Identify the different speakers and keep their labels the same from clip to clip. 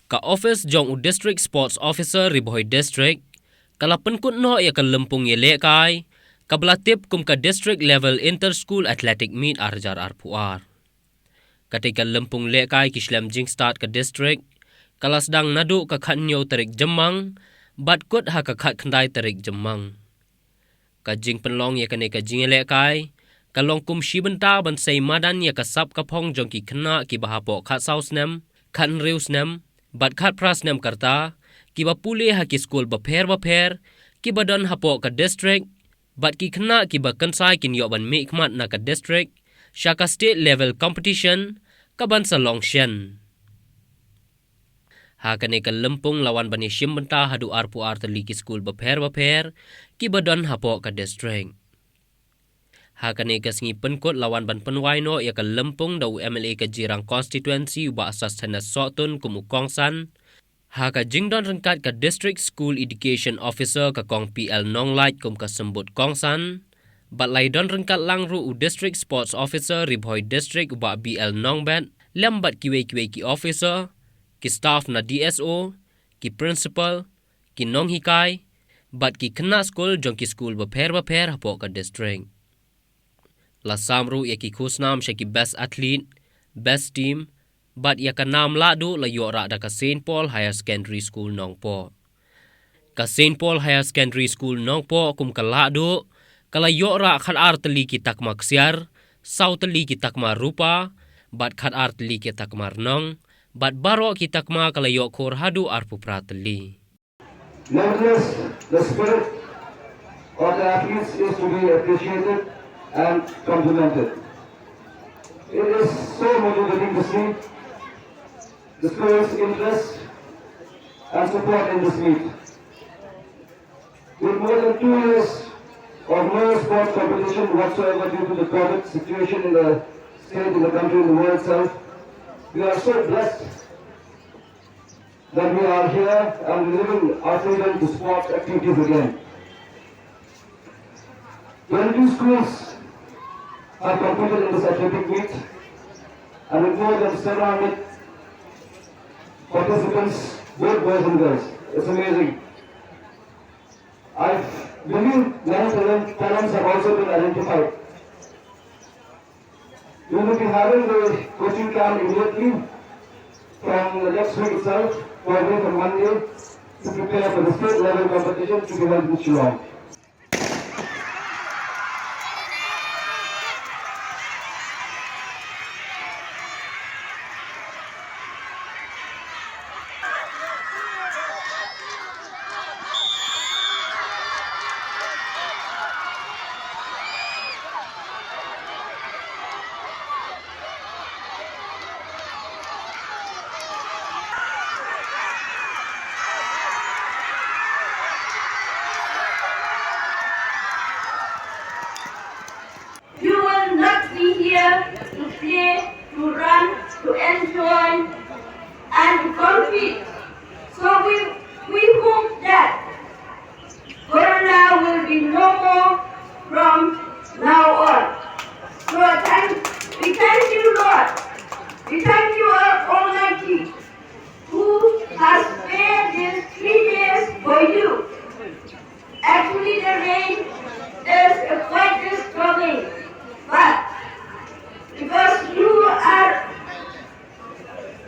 Speaker 1: Ka office jong u district sports officer ri Bhoi district kalapan kut no ya kalempung ye lekai kablatip kum ka district level inter school athletic meet arjar arpuar katika lempung lekai kislam jing start ka district kalas dang nadu ka khanyo tarik jemang bat kut ha ka khat khandai tarik jemang ka jing penlong ya kane ka jing lekai kalong kum shibenta ban sei madan ya ka sap ka phong jong ki khna ki bahapo khat sausnem khan reusnem bat khat prasnem karta ki bapule ha ki school bapher ki badan hapo ka district bat ki khna ki ba kansai kin yo ban me khmat na ka district shaka state level competition ka ban salong shen ha kane ka lempung lawan bani shimbenta hadu arpu artali ki school bapher ki badan hapo ka district ha kane ka sngi penkot lawan ban penwaino ya ka lempung dau MLA ka jirang constituency ba asas thana sotun kumu kongsan ha ka jingdon rengkat ka district school education officer ka kong PL Nonglight kum ka sembut kongsan bat laidon rengkat langru u district sports officer ri Bhoi district ba BL Nongbat lambat kiwe ki officer ki staff na DSO ki principal ki nonghikai bat ki khna school jong ki school bapher hapo ka district la samru ya ki khusnam shaki best athlete best team bat ya ka nam LAHDUH la yora da ka St Paul Higher Secondary School Nongpo ka St Paul Higher Secondary School Nongpo kum ka LAHDUH kala yora khat artali ki takma ksiar sautali ki takma rupa bat khat artali ki takma nong bat baro ki takma kala yo khor hadu arpu pratali.
Speaker 2: Nevertheless, the spirit of the athletes is to be appreciated and complimented. It is so motivating to see the school's interest and support in this meet. With more than 2 years of no sport competition whatsoever due to the COVID situation in the state, in the country, in the world itself, we are so blessed that we are here and living our freedom to sport activities again. 22 schools have competed in this athletic meet, and with more than 700 participants, both boys and girls. It's amazing. I believe many talents have also been identified. We will be having the coaching camp immediately from the next week itself, probably from Monday, to prepare for the state level competition to be held in Shillong.
Speaker 3: You will not be here to play, to run, to enjoy, and to compete. So we hope that Corona will be no more from now on. So we thank you, Lord. We thank you, Almighty, who has spared these 3 days for you. Actually, the rain is quite disturbing. But because you are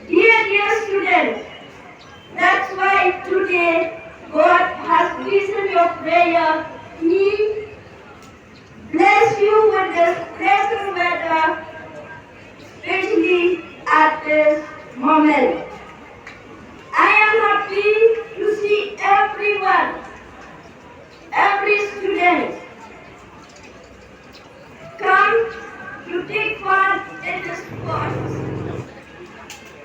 Speaker 3: dear students, that's why today God has listened your prayer. He bless you with this pleasant weather, especially at this moment. I am happy to see everyone, every student come to take part in the sports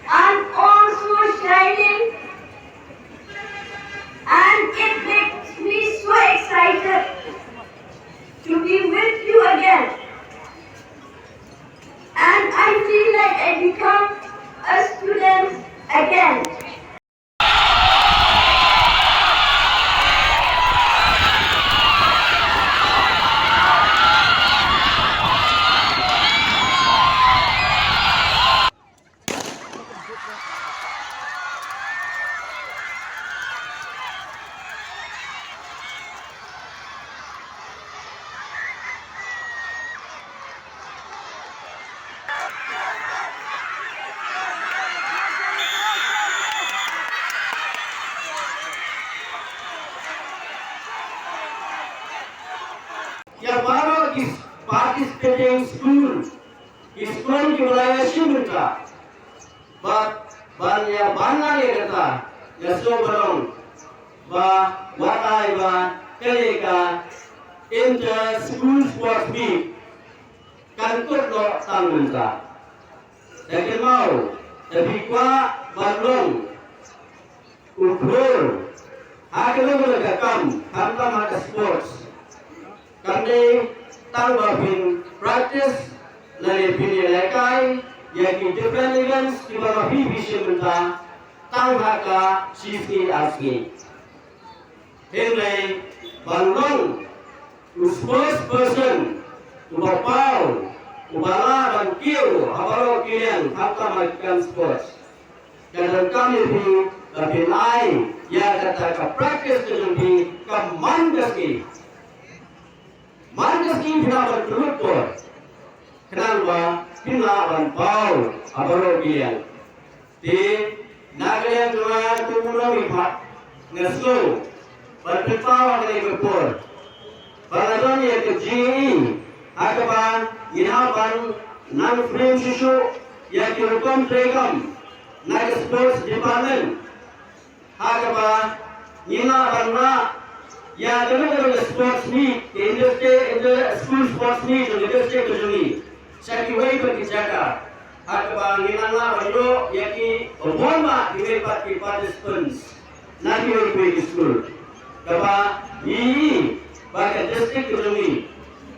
Speaker 3: and also shining, and it makes me so excited to be with you again, and I feel like I become a student again.
Speaker 4: fighting school is going to wilayah Shimunta. But banyak banyak kata ya so belum ba watai ba kelika inter school sports meet kan kut lo Tanmunta. Jadi mau tapi kuat balong ukur akhirnya mereka hantam ada sports kandi tanggapin practice dari pilih lekai yaitu different events di bawah bisa minta tang HAKA sisi asli ini balong sports person ubapau ubala dan kiu abalo kilian HAKA makan sports dan kami di lapilai ya kata ke practice di ke mandaski bila berkelutur kenapa bila berpau abalo kilian di nagarian dua tumbuh lipat ngeslu berpau dari berpur baladan ya ke GE akaban inaban nan frame susu ya kirukom tregam naga sports department hakaba nina banna ya dulu sports meet in the school sports meet in the state kejuni saki wei berjaga hakaba nina na bando yaki obama di participants nanti di school kaba ini bagi district kejuni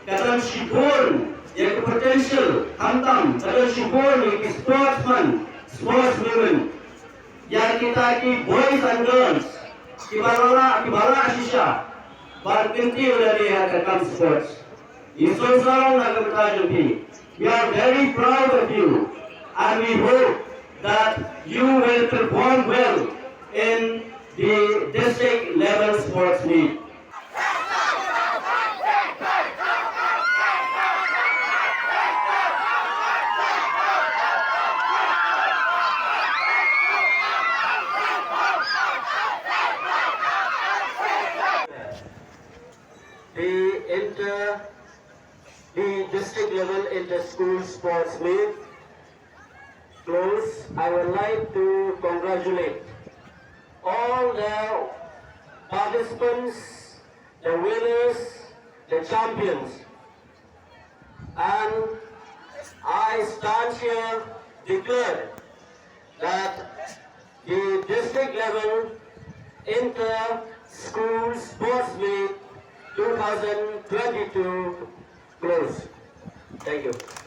Speaker 4: kadang shibon yang potential hantam kadang shibon yang sportswomen yang kita ki boys and girls kibala Asisha berhenti dari HAKA sports isu sarang nak bertajuk we are very proud of you and we hope that you will perform well in the district level sports meet. The district level inter-school sports meet close. I would like to congratulate all the participants, the winners, the champions, and I stand here declare that the district level inter-school sports meet 2022 close. Thank you.